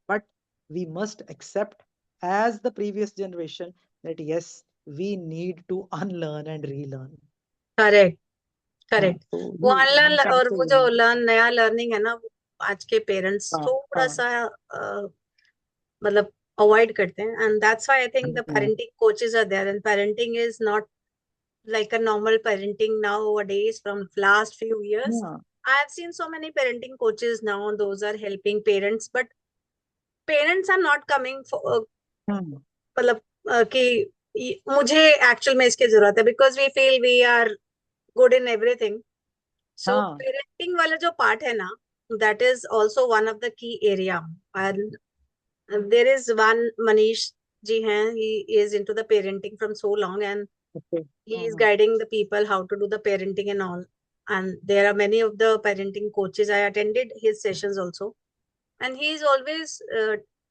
but we must accept as the previous generation that yes, we need to unlearn and relearn. Correct. हाँ, करेक्ट. तो वो ये हम अनलर्न और चाहते वो जो हैं. नया लर्निंग है ना, वो आज के पेरेंट्स हाँ। थोड़ा हाँ। सा मतलब अवॉइड करते हैं, and that's why I think the hmm. Parenting coaches are there, and parenting is not like a normal parenting nowadays from last few years. हाँ। I have seen so many parenting coaches now, those are helping parents, but parents are not coming for hmm. मतलब कि मुझे actual में इसकी जरूरत है, because we feel we are good in everything. So हाँ. Parenting वाला जो पार्ट है ना, that is also one of the key area. And there is one Manish ji हैं, he is into the parenting from so long, and okay. he is hmm. guiding the people how to do the parenting and all. And there are many of the parenting coaches, I attended his sessions also, and he is always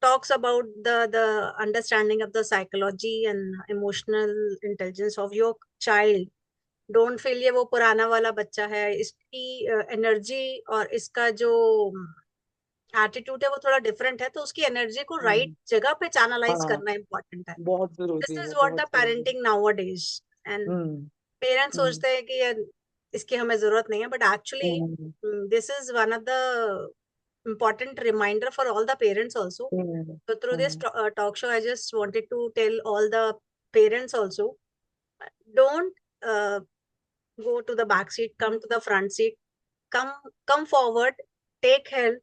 talks about the understanding of the psychology and emotional intelligence of your child. Don't feel ये वो पुराना वाला बच्चा है, इसकी energy और इसका जो एटीट्यूड है वो थोड़ा डिफरेंट है, तो उसकी एनर्जी को राइट हम्म. जगह पे चैनलाइज हाँ, करना इम्पोर्टेंट है. बहुत दिस जरूरी इज है, व्हाट बहुत द जरूरी है. Parenting nowadays. And hmm. Parents hmm. सोचते हैं कि यार इसकी हमें जरूरत नहीं है, but actually hmm. This is one of the important reminder for all the parents also. Hmm. So through this hmm. talk show, I just wanted to tell all the parents also, don't go to the back seat, come to the front seat, come come forward, take help,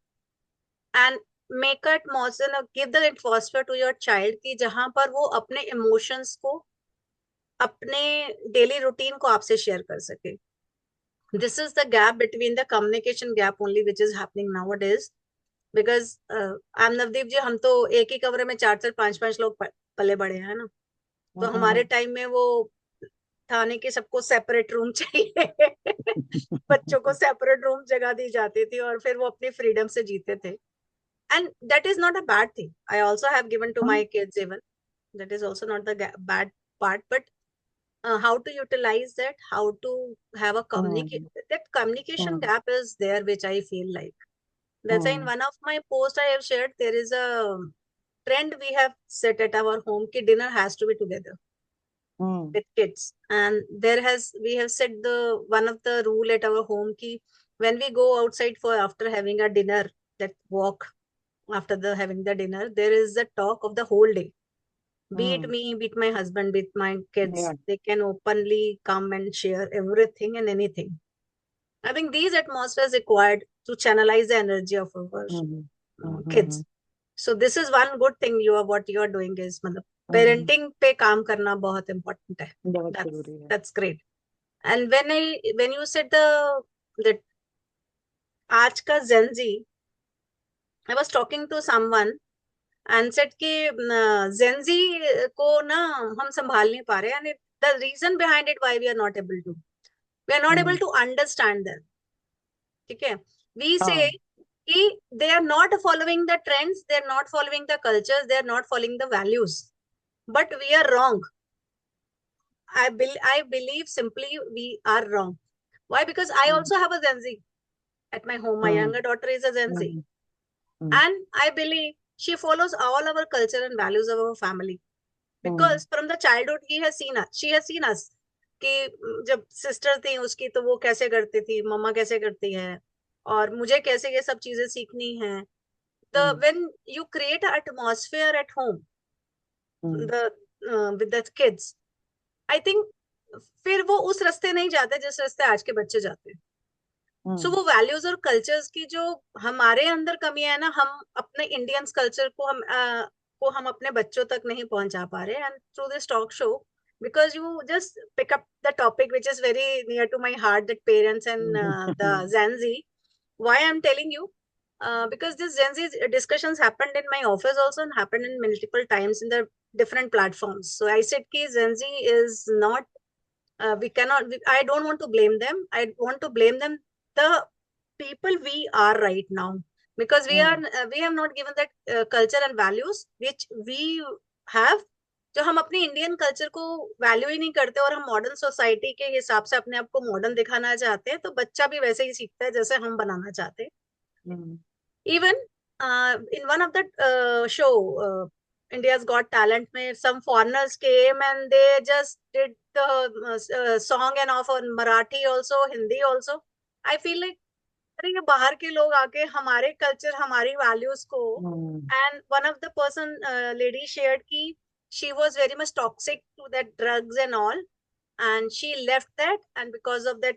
and make it atmosphere, give the atmosphere to your child कि जहां पर वो अपने emotions को, अपने daily routine को आपसे share कर सके. This is the gap between the communication gap only which is happening nowadays. Because I'm Navdeep जी, हम तो एक ही कमरे में चार चार पांच पांच लोग पले बड़े हैं ना. तो हमारे हम्म. टाइम में वो था नहीं कि सबको सेपरेट रूम चाहिए. बच्चों को सेपरेट रूम जगह दी जाती थी और फिर वो अपनी फ्रीडम से जीते थे. And that is not a bad thing. I also have given to my kids even. That is also not the bad part. But how to utilize that, how to have a communicate. Hmm That communication hmm gap is there, which I feel like. That's why in hmm one of my posts I have shared, there is a trend we have set at our home ki dinner has to be together hmm with kids. And there has we have set the one of the rule at our home ki when we go outside for after having a dinner, that walk after the having the dinner, there is a talk of the whole day. Be it hmm me, be it my husband, be it my kids, या they can openly come and share everything and anything. I think these atmospheres required to channelize the energy of our hmm kids. Hmm So this is one good thing you are what you are doing is मतलब हम्म parenting पे काम करना बहुत important है. बहुत That's जरूरी है that's great. And when you said that आज का Gen Z, I was talking to someone and said कि Gen Z को ना हम संभाल नहीं पा रहे, and the reason behind it why we are not able hmm to understand them. ठीक है, we say हाँ कि they are not following the trends, they are not following the cultures, they are not following the values, but we are wrong. I believe simply we are wrong. Why? Because I hmm also have a Gen Z at my home. My hmm younger daughter is a Gen Z, hmm hmm and I believe she follows all our culture and values of our family. Hmm Because from the childhood he has seen us, she has seen us कि जब sister थी उसकी तो वो कैसे करती थी, मम्मा कैसे करती है, और मुझे कैसे ये सब चीजें सीखनी है. The hmm when you create an atmosphere at home, hmm the with the kids, I think फिर वो उस रास्ते नहीं जाते जिस रास्ते आज के बच्चे जाते हैं. सो हम्म वो वैल्यूज और कल्चर्स की जो हमारे अंदर कमी है ना, हम अपने इंडियंस कल्चर को हम अपने बच्चों तक नहीं पहुंचा पा रहे. And through this talk show, because you just pick up the topic which is very near to my heart, that parents and the Gen Z. Why I'm telling you, because this Gen Z discussions happened in my office also and happened in multiple times in the different platforms. So I said ki Gen Z is not, we cannot, I don't want to blame them, I want to blame them, the people we are right now, because hmm we have not given that culture and values which we have. जो हम अपनी Indian culture को value ही नहीं करते और हम modern society के हिसाब से अपने आप को मॉडर्न दिखाना चाहते हैं, तो बच्चा भी वैसे ही सीखता है जैसे हम बनाना चाहते हैं. हम्म Even in one of the show, India's Got Talent, mein some foreigners came and they just did the song and off on Marathi also, Hindi also. I feel like अरे ये बाहर के लोग आके हमारे कल्चर हमारी वैल्यूज को. Hmm and one of the person lady shared की she was very much toxic to that drugs and all, and she left that, and because of that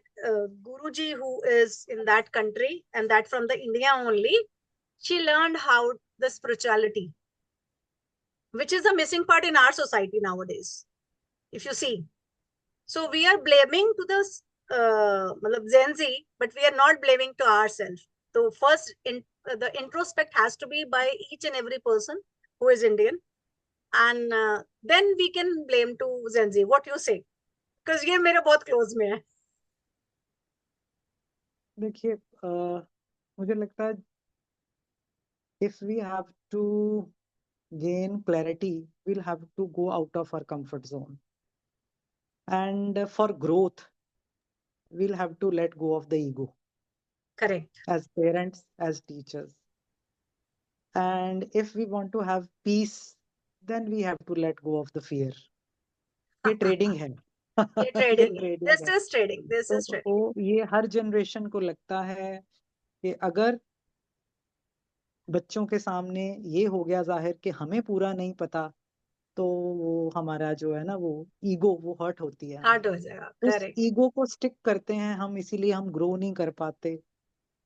guruji who is in that country and that from the India only, she learned how the spirituality, which is a missing part in our society nowadays, if you see. So we are blaming to the Gen Z, but we are not blaming to ourselves. So first, the introspect has to be by each and every person who is Indian, and then we can blame to Gen Z. What you say? Because ये मेरे बहुत close में है. देखिए मुझे लगता है if we have to gain clarity, we'll have to go out of our comfort zone. And for growth, we'll have to let go of the ego Correct. as parents, as teachers. And if we want to have peace, then we have to let go of the fear. ये trading है. ये ये trading है. Trading This है. is trading. This तो is trading. वो ये हर generation को लगता है कि अगर बच्चों के सामने ये हो गया जाहिर कि हमें पूरा नहीं पता, तो वो हमारा जो है ना वो ईगो वो हर्ट होती है हमें. Hard हो जाएगा. उस Correct. ईगो को स्टिक करते हैं हम, इसीलिए हम ग्रो नहीं कर पाते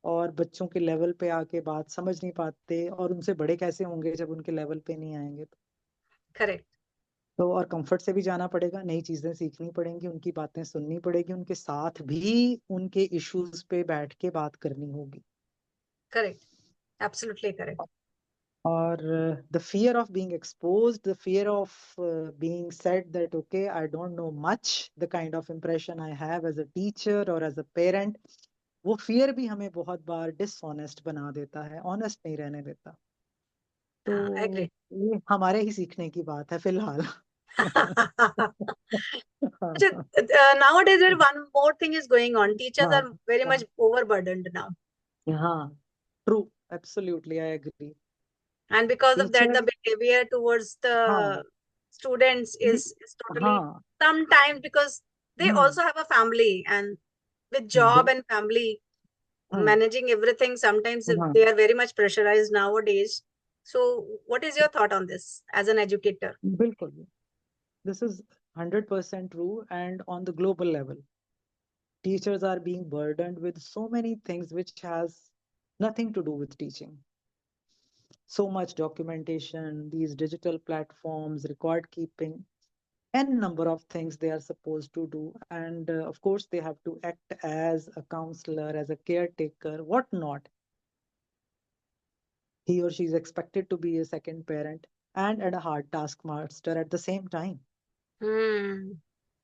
और बच्चों के लेवल पे आके बात समझ नहीं पाते, और उनसे बड़े कैसे होंगे जब उनके लेवल पे नहीं आएंगे. Correct. तो और कंफर्ट से भी जाना पड़ेगा, नई चीजें सीखनी पड़ेंगी, उनकी बातें सुननी पड़ेगी, उनके साथ भी उनके इश्यूज पे बैठ के बात करनी होगी. Correct. Absolutely correct. और the fear of being exposed, the fear of being said that okay I don't know much, the kind of impression I have as a teacher और एज अ पेरेंट, वो फियर भी हमें बहुत बार dishonest बना देता है, ऑनेस्ट नहीं रहने देता. तो I agree. ये हमारे ही सीखने की बात है फिलहाल. Ajit, nowadays, there one more thing is going on. Teachers हाँ, are very हाँ, much overburdened now. हाँ, true, absolutely, I agree. And because of that, Teacher, the behavior towards हाँ, the students we, is totally हाँ, sometimes because they hmm, also have a family, and with job bill, and family hmm, managing everything, sometimes हाँ, they are very much pressurized nowadays. So what is your thought on this as an educator? बिल्कुल. This is 100% true, and on the global level, teachers are being burdened with so many things which has nothing to do with teaching. So much documentation, these digital platforms, record keeping, n number of things they are supposed to do, and of course they have to act as a counselor, as a caretaker, whatnot. He or she is expected to be a second parent and a hard taskmaster at the same time. Hmm.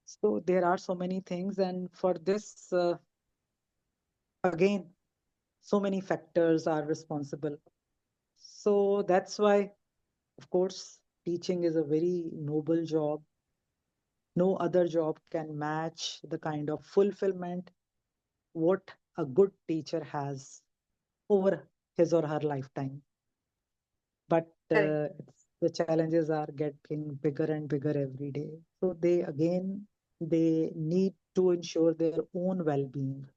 So there are so many things, and for this, again, so many factors are responsible. So that's why, of course, teaching is a very noble job. No other job can match the kind of fulfillment what a good teacher has over his or her lifetime. But Correct. the challenges are getting bigger and bigger every day. So they again they need to ensure their own well-being.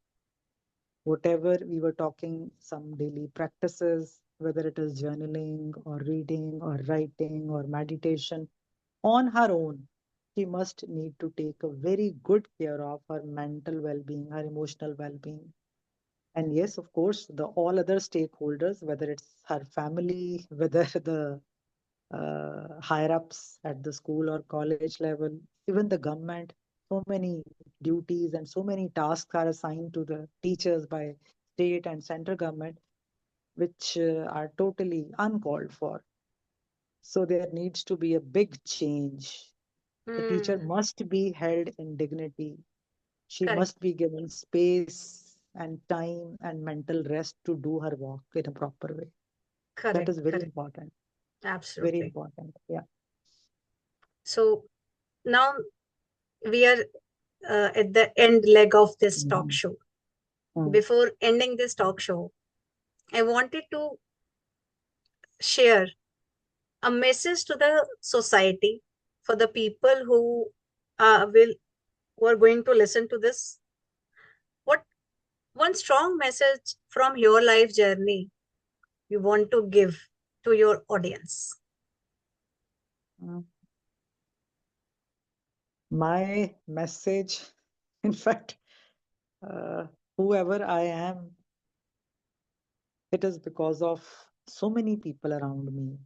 Whatever we were talking, some daily practices, whether it is journaling or reading or writing or meditation, on her own, she must need to take a very good care of her mental well-being, her emotional well-being. And yes, of course, the all other stakeholders, whether it's her family, whether the higher ups at the school or college level, even the government, so many duties and so many tasks are assigned to the teachers by state and central government, which are totally uncalled for. So there needs to be a big change. The teacher Hmm. must be held in dignity. She Correct. must be given space and time and mental rest to do her work in a proper way. That Correct. is very Correct. important. Very Absolutely. important. Yeah. So now we are at the end leg of this talk Mhm. show. Mm. Before ending this talk show, I wanted to share a message to the society for the people who will who are going to listen to this. What one strong message from your life journey you want to give to your audience? Mm. My message, in fact, uh, whoever I am, it is because of so many people around me.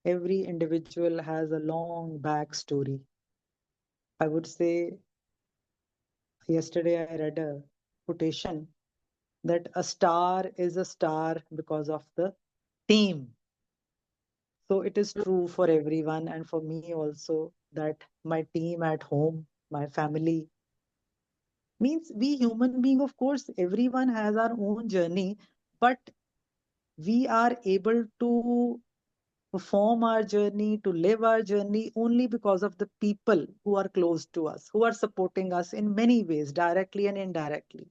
Every individual has a long backstory. I would say yesterday I read a quotation that a star is a star because of the team. So it is true for everyone and for me also that my team at home, my family, means we human being, of course, everyone has our own journey, but we are able to perform our journey, to live our journey only because of the people who are close to us, who are supporting us in many ways, directly and indirectly.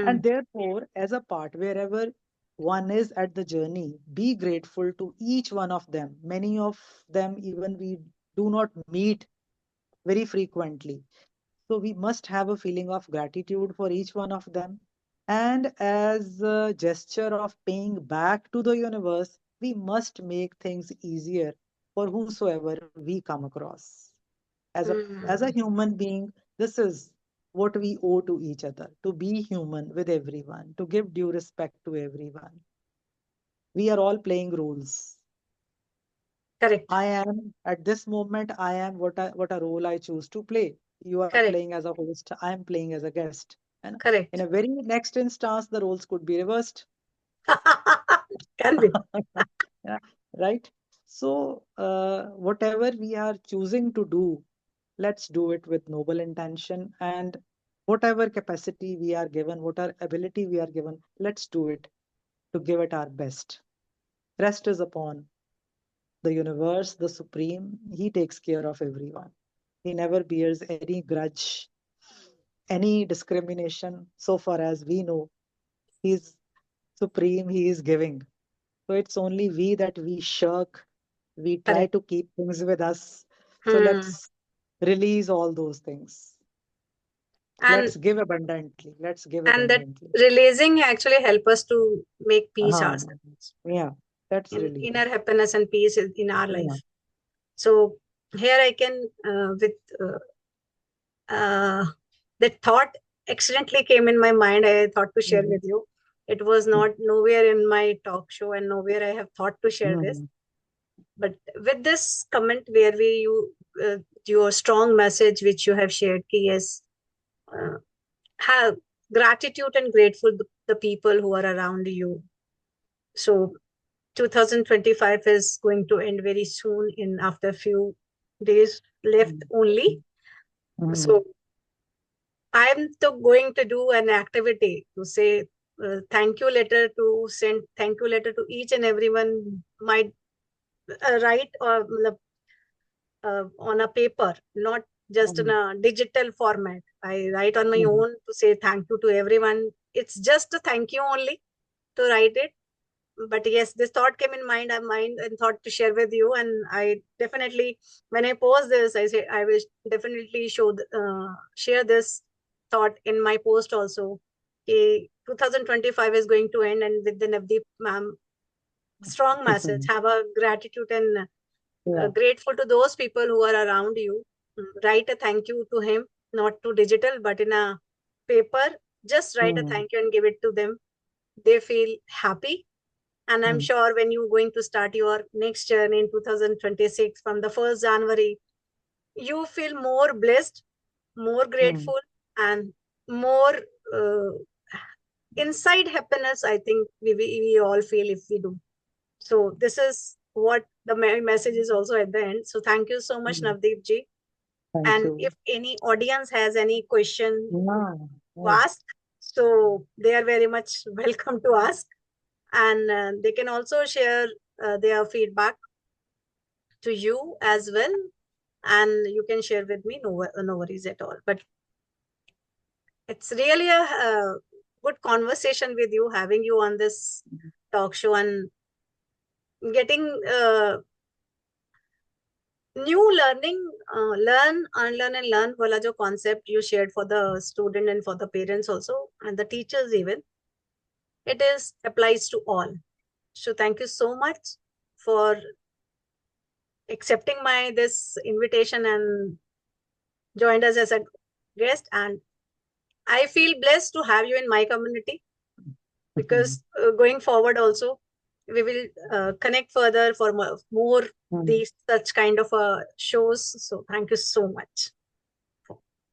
And Hmm. therefore, as a part, wherever one is at the journey, be grateful to each one of them. Many of them, even we do not meet very frequently. So we must have a feeling of gratitude for each one of them. And as a gesture of paying back to the universe, we must make things easier for whosoever we come across. As a Hmm. human being, this is what we owe to each other, to be human with everyone, to give due respect to everyone. We are all playing roles. Correct. I am at this moment, I am what a role I choose to play. You are Correct. playing as a host, I am playing as a guest. And in Correct. a very next instance, the roles could be reversed. Can be. Yeah, right? So, whatever we are choosing to do, let's do it with noble intention and whatever capacity we are given, whatever ability we are given, let's do it to give it our best. Rest is upon. the universe, the supreme, he takes care of everyone. He never bears any grudge, any discrimination. So far as we know, he's supreme, he is giving. So it's only we that we shirk, we try Correct. to keep things with us. So Hmm. let's release all those things. And Let's give abundantly. Let's give that abundantly. releasing actually help us to make peace Uh-huh. ourselves Yeah, that's in release. inner happiness and peace in our Yeah. life. So here I can with uh, that thought accidentally came in my mind. I thought to share Mhm. with you. It was not nowhere in my talk show and nowhere I have thought to share this. Mhm. But with this comment where we you your strong message which you have shared, ki yes, uh, have gratitude and grateful the people who are around you. So 2025 is going to end very soon in after few days left only. Mhm. So I'm going to do an activity to say thank you letter, to send thank you letter to each and everyone. Might write or on a paper, not just in Mhm. a digital format. I write on my Mhm. own to say thank you to everyone. It's just a thank you only to write it. But yes, this thought came in mind and thought to share with you. And I definitely, when I post this, I say I will definitely share this thought in my post also. Okay, 2025 is going to end, and with the Navdeep ma'am strong message, have a gratitude and Yeah. grateful to those people who are around you. Write a thank you to him, not to digital, but in a paper. Just write a Mhm. thank you and give it to them. They feel happy. And I'm Mhm. sure when you're going to start your next journey in 2026 from the 1st January, you feel more blessed, more Mhm. grateful, and more uh, inside happiness. I think we all feel if we do. So this is what the message is also at the end. So thank you so much, Mhm. Navdeep ji. Thank And if you. any audience has any question Yeah. to Yeah. ask, so they are very much welcome to ask. And they can also share their feedback to you as well. And you can share with me, no worries at all. But it's really a good conversation with you, having you on this talk show and getting new learning, learn, unlearn, and learn. Wala jo concept you shared for the student and for the parents also, and the teachers even, it is applies to all. So thank you so much for accepting my this invitation and joined us as a guest. And I feel blessed to have you in my community because going forward also we will connect further for more Mhm. these such kind of shows. So thank you so much.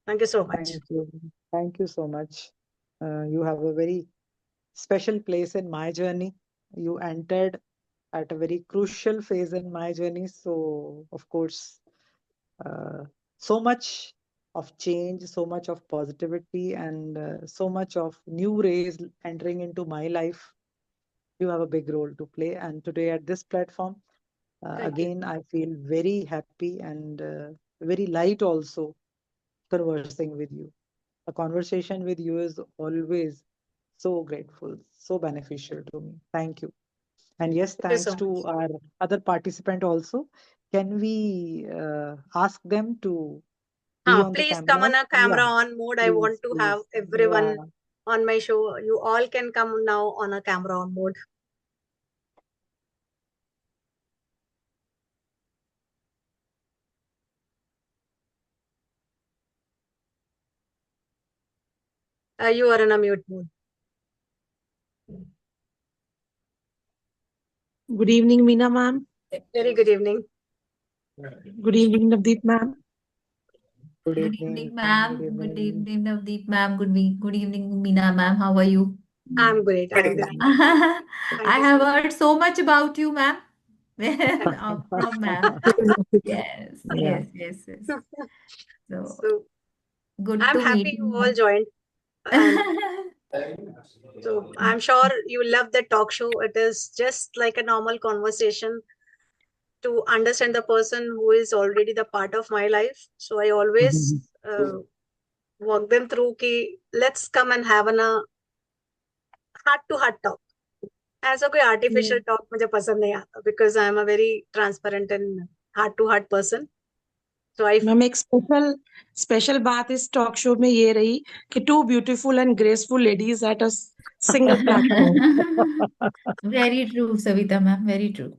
Thank you so much. Thank you. Thank you so much. You have a very special place in my journey. You entered at a very crucial phase in my journey. So, of course, uh, so much of change, so much of positivity, and so much of new rays entering into my life. You have a big role to play. And today at this platform, Thank you. again, I feel very happy and very light also conversing with you. A conversation with you is always so grateful, so beneficial to me. Thank you. And yes, Thank you thanks so to much. our other participant also. Can we ask them to be on the Please come camera? on a Yeah, camera on mode. I want please, to have please. Yeah. everyone on my show. You all can come now on a camera on mode. You are in a mute mode. Good evening, Meena ma'am. Very good evening. Good evening, Navdeep ma'am. Good Good evening. evening, Good ma'am. Good evening. evening, Navdeep ma'am. Good evening, Meena ma'am. How are you? I'm great. I'm great. I Thank you so have much. heard so much about you, ma'am. From ma'am. Yes, Yeah. yes, yes, yes. So So good I'm to happy meet you you, all ma'am. joined. And so I'm sure you love the talk show. It is just like a normal conversation. to understand the person who is already the part of my life. So I always walk them through ki let's come and have a heart to heart talk. ऐसा कोई artificial talk मुझे पसंद नहीं आता because I am a very transparent and heart to heart person. So I ma'am एक special बात इस talk show में ये रही कि two beautiful and graceful ladies at a single platform. Very true, Savita ma'am. Very true.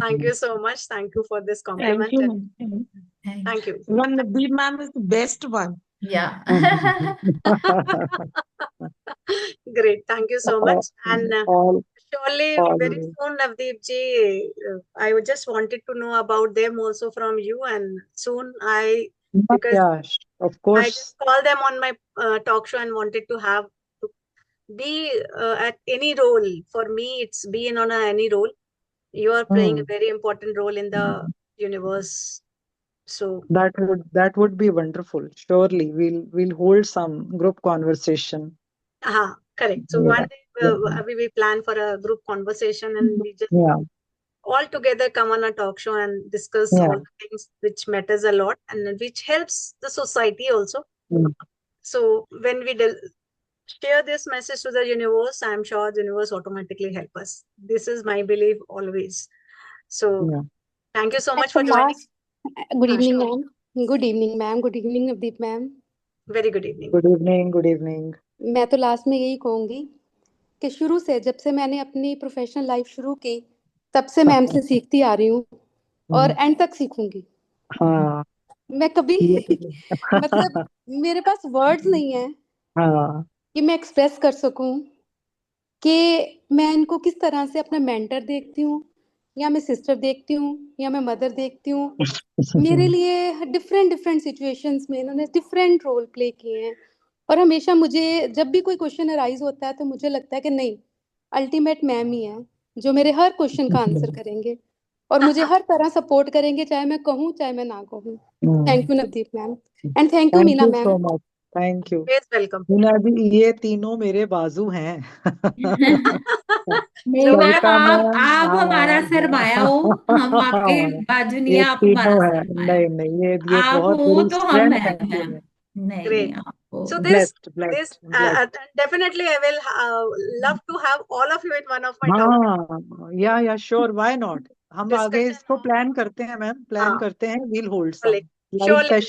thank you so much. Thank you for this thank compliment you and ma'am. Thank thank you. you. One Navdeep ma'am is the best one. Yeah. Great. Thank you so much. And all, surely very all. soon, Navdeep ji, I would just wanted to know about them also from you. And soon because Yeah, of I course. just called them on my talk show and wanted to have to be at any role. For me, it's being on any role. You are playing a very important role in the universe. So, That would be wonderful. Surely we'll hold some group conversation. correct. So Yeah. one day we plan for a group conversation and we just Yeah. all together come on a talk show and discuss Yeah. all the things which matters a lot and which helps the society also. Mm. So when we share this message to the universe, I'm sure the universe automatically help us. This is my belief always. So Yeah. thank you so At much the for joining. last, good evening, Sure. ma'am. Good evening, ma'am. Good evening, Navdeep, ma'am. Very good evening. Good evening. Good evening. मैं तो last में यही कहूँगी कि शुरू से जब से मैंने अपनी प्रोफेशनल लाइफ शुरू की तब से मैम से सीखती आ रही हूँ और एंड तक सीखूंगी। हाँ मैं कभी ये तो मतलब मेरे पास वर्ड्स नहीं है हाँ कि मैं एक्सप्रेस कर सकूं कि मैं इनको किस तरह से अपना मेंटर देखती हूँ या मैं सिस्टर देखती हूँ या मैं मदर देखती हूँ। मेरे लिए डिफरेंट डिफरेंट सिचुएशंस में इन्होंने डिफरेंट रोल प्ले किए हैं और हमेशा मुझे जब भी कोई क्वेश्चन अराइज होता है तो मुझे लगता है कि नहीं, अल्टीमेट मैम ही है जो मेरे हर क्वेश्चन का आंसर करेंगे और मुझे हर तरह सपोर्ट करेंगे, चाहे मैं कहूँ चाहे मैं ना कहूँ। Thank you Navdeep ma'am and thank you thank Meena you ma'am. So much. Thank you Yes, welcome. Meena ji, ये तीनों मेरे बाजू हैं। नहीं मैम, सविता आप मैम, हमारा सरमाया हो, हम आपके बाजू नहीं ये है, आप तीनों हमारा है। सरमाया। नहीं नहीं, ये आप बहुत हो बड़ी तो हम स्ट्रेंथ है हैं मेरे मैम। में। नहीं Great. नहीं, आप हो। So blessed this blessed blessed. definitely I will love to have all of you in one of my talk हाँ या श्योर, व्हाई नॉट। हम आगे discussion. इसको प्लान करते हैं मैम, प्लान हाँ, करते हैं, वील होल्ड surely, सम लाइव surely. सेशन।